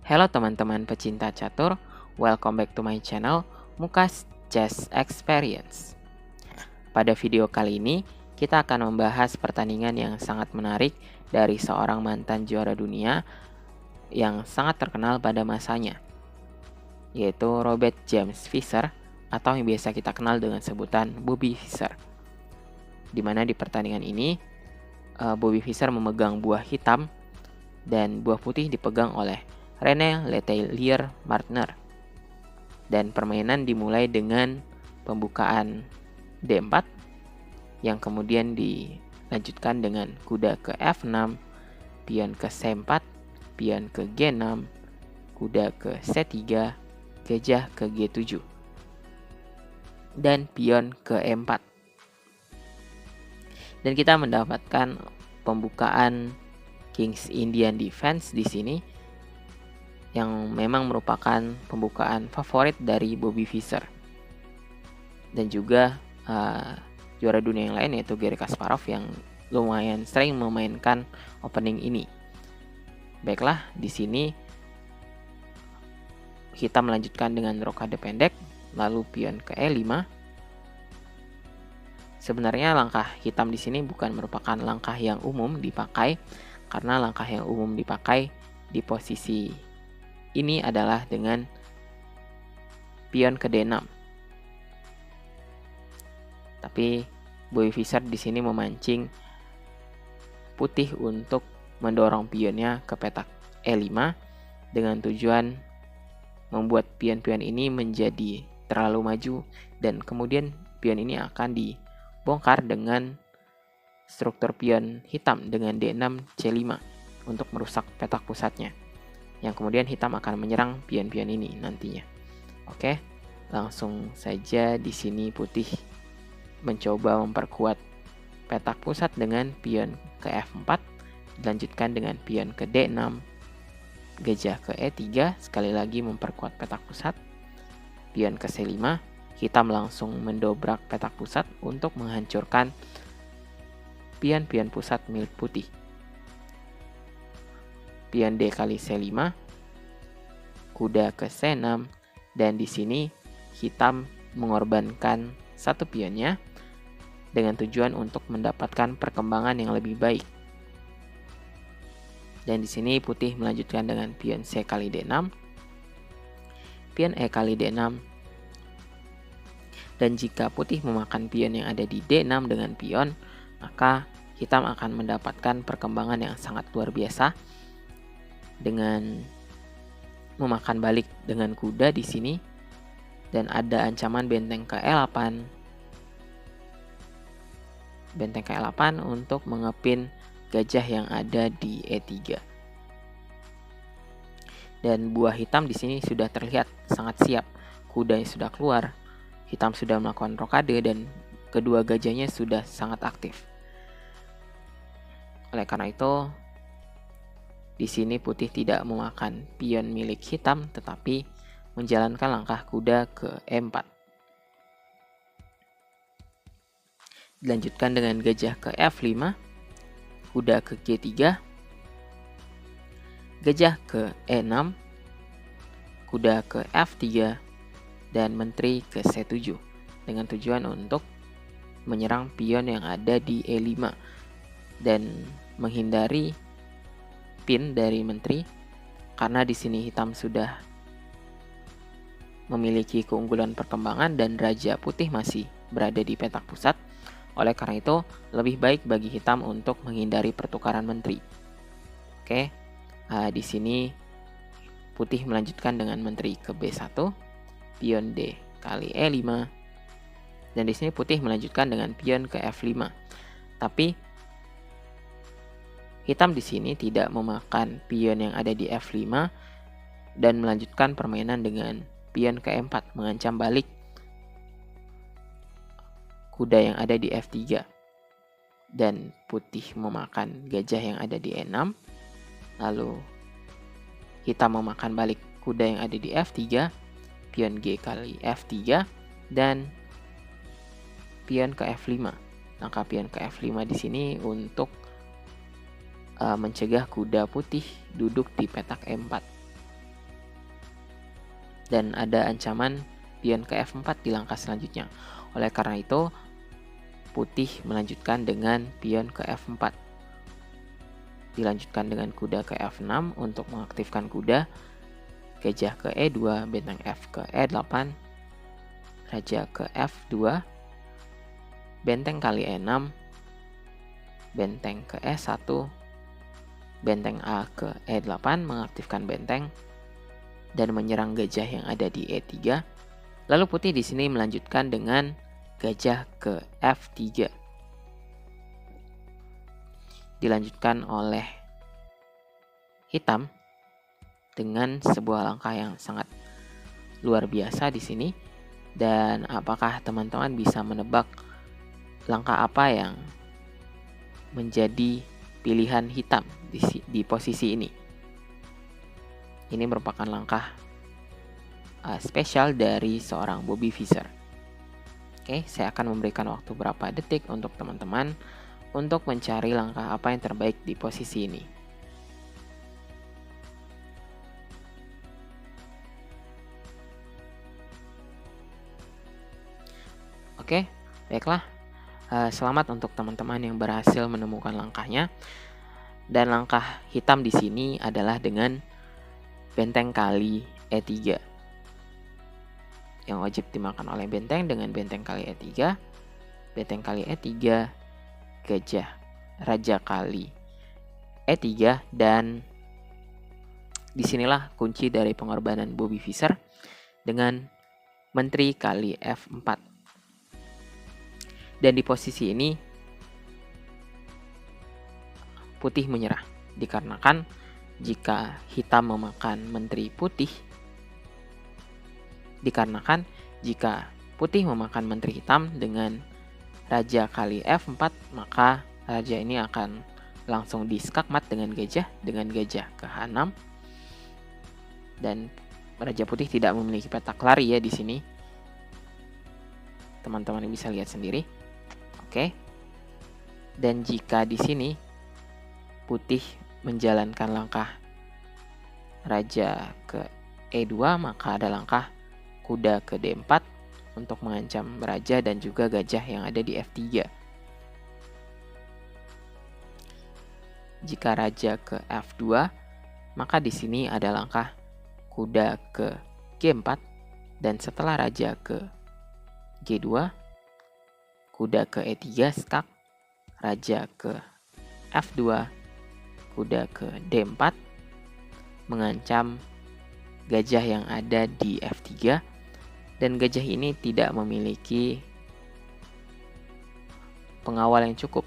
Halo teman-teman pecinta catur, welcome back to my channel Mukas Chess Experience. Pada video kali ini, kita akan membahas pertandingan yang sangat menarik dari seorang mantan juara dunia yang sangat terkenal pada masanya, yaitu Robert James Fischer atau yang biasa kita kenal dengan sebutan Bobby Fischer. Di mana di pertandingan ini, Bobby Fischer memegang buah hitam dan buah putih dipegang oleh René Letelier-Martner. Dan permainan dimulai dengan pembukaan D4 yang kemudian dilanjutkan dengan kuda ke F6, pion ke C4, pion ke G6, kuda ke C3, gajah ke G7, dan pion ke E4. Dan kita mendapatkan pembukaan King's Indian Defense di sini yang memang merupakan pembukaan favorit dari Bobby Fischer. Dan juga juara dunia yang lain yaitu Garry Kasparov yang lumayan sering memainkan opening ini. Baiklah, di sini hitam melanjutkan dengan rokade pendek, lalu pion ke E5. Sebenarnya langkah hitam di sini bukan merupakan langkah yang umum dipakai, karena langkah yang umum dipakai di posisi ini adalah dengan pion ke D6. Tapi Bobby Fischer di sini memancing putih untuk mendorong pionnya ke petak E5 dengan tujuan membuat pion-pion ini menjadi terlalu maju, dan kemudian pion ini akan dibongkar dengan struktur pion hitam dengan D6 C5 untuk merusak petak pusatnya, yang kemudian hitam akan menyerang pion-pion ini nantinya. Oke, langsung saja di sini putih mencoba memperkuat petak pusat dengan pion ke F4, dilanjutkan dengan pion ke D6, gajah ke E3, sekali lagi memperkuat petak pusat, pion ke C5, hitam langsung mendobrak petak pusat untuk menghancurkan pion-pion pusat milik putih. Pion D kali C5, kuda ke C6, dan di sini hitam mengorbankan satu pionnya dengan tujuan untuk mendapatkan perkembangan yang lebih baik. Dan di sini putih melanjutkan dengan pion C kali D6, pion E kali D6, dan jika putih memakan pion yang ada di D6 dengan pion, maka hitam akan mendapatkan perkembangan yang sangat luar biasa dengan memakan balik dengan kuda di sini, dan ada ancaman benteng ke E8. Benteng ke E8 untuk mengepin gajah yang ada di E3. Dan buah hitam di sini sudah terlihat sangat siap. Kudanya sudah keluar, hitam sudah melakukan rokade, dan kedua gajahnya sudah sangat aktif. Oleh karena itu, di sini putih tidak memakan pion milik hitam, tetapi menjalankan langkah kuda ke E4. Dilanjutkan dengan gajah ke F5, kuda ke G3, gajah ke E6, kuda ke F3, dan menteri ke C7 dengan tujuan untuk menyerang pion yang ada di E5 dan menghindari pin dari menteri, karena di sini hitam sudah memiliki keunggulan perkembangan dan raja putih masih berada di petak pusat. Oleh karena itu, lebih baik bagi hitam untuk menghindari pertukaran menteri. Oke, di sini putih melanjutkan dengan menteri ke B1, pion D kali E5, dan di sini putih melanjutkan dengan pion ke F5. Tapi hitam di sini tidak memakan pion yang ada di F5 dan melanjutkan permainan dengan pion ke E4, mengancam balik kuda yang ada di F3, dan putih memakan gajah yang ada di E6, lalu hitam memakan balik kuda yang ada di F3, pion G kali F3, dan pion ke F5. Langkah pion ke F5 di sini untuk mencegah kuda putih duduk di petak E4. dan ada ancaman pion ke F4 di langkah selanjutnya. Oleh karena itu, putih melanjutkan dengan pion ke F4. Dilanjutkan dengan kuda ke F6 untuk mengaktifkan kuda, gajah ke E2, benteng F ke E8, raja ke F2, benteng kali E6, benteng ke E1, benteng A ke E8 mengaktifkan benteng dan menyerang gajah yang ada di E3. Lalu putih di sini melanjutkan dengan gajah ke F3. Dilanjutkan oleh hitam dengan sebuah langkah yang sangat luar biasa di sini. Dan apakah teman-teman bisa menebak langkah apa yang menjadi pilihan hitam di posisi ini? Ini merupakan langkah spesial dari seorang Bobby Fischer. Oke, saya akan memberikan waktu berapa detik untuk teman-teman untuk mencari langkah apa yang terbaik di posisi ini. Oke, baiklah. Selamat untuk teman-teman yang berhasil menemukan langkahnya. Dan langkah hitam di sini adalah dengan benteng kali E3. Yang wajib dimakan oleh benteng dengan benteng kali E3. Benteng kali E3, gajah, raja kali E3, dan disinilah kunci dari pengorbanan Bobby Fischer dengan menteri kali F4. Dan di posisi ini putih menyerah dikarenakan jika hitam memakan menteri putih, menteri hitam dengan raja kali F4, maka raja ini akan langsung diskakmat dengan gajah ke H6. Dan raja putih tidak memiliki petak lari ya di sini. Teman-teman bisa lihat sendiri. Oke. Dan jika di sini putih menjalankan langkah raja ke E2, maka ada langkah kuda ke D4 untuk mengancam raja dan juga gajah yang ada di F3. Jika raja ke F2, maka di sini ada langkah kuda ke G4, dan setelah raja ke G2, kuda ke E3 skak, raja ke F2, kuda ke D4 mengancam gajah yang ada di F3, dan gajah ini tidak memiliki pengawal yang cukup.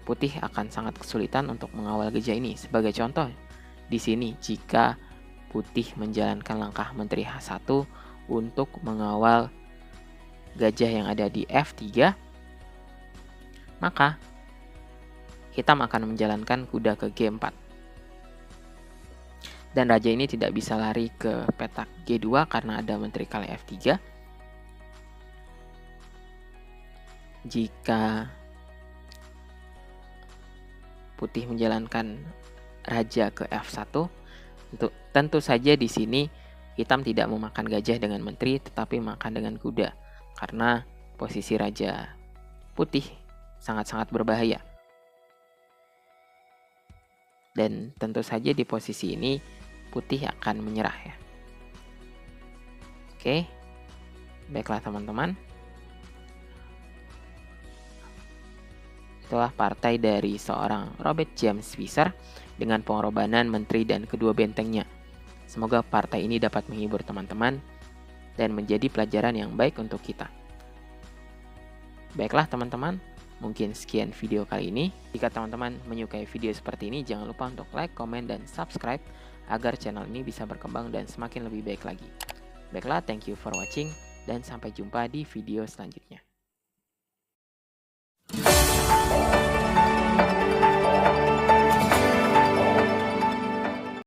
Putih akan sangat kesulitan untuk mengawal gajah ini. Sebagai contoh, di sini jika putih menjalankan langkah menteri H1 untuk mengawal gajah yang ada di F3, maka hitam akan menjalankan kuda ke G4. Dan raja ini tidak bisa lari ke petak G2 karena ada menteri kali F3. Jika putih menjalankan raja ke F1, tentu saja di sini hitam tidak memakan gajah dengan menteri tetapi makan dengan kuda, karena posisi raja putih sangat-sangat berbahaya. Dan tentu saja di posisi ini putih akan menyerah ya. Oke, baiklah teman-teman. Itulah partai dari seorang Robert James Fischer dengan pengorbanan menteri dan kedua bentengnya. Semoga partai ini dapat menghibur teman-teman dan menjadi pelajaran yang baik untuk kita. Baiklah teman-teman, mungkin sekian video kali ini. Jika teman-teman menyukai video seperti ini, jangan lupa untuk like, komen, dan subscribe agar channel ini bisa berkembang dan semakin lebih baik lagi. Baiklah, thank you for watching dan sampai jumpa di video selanjutnya.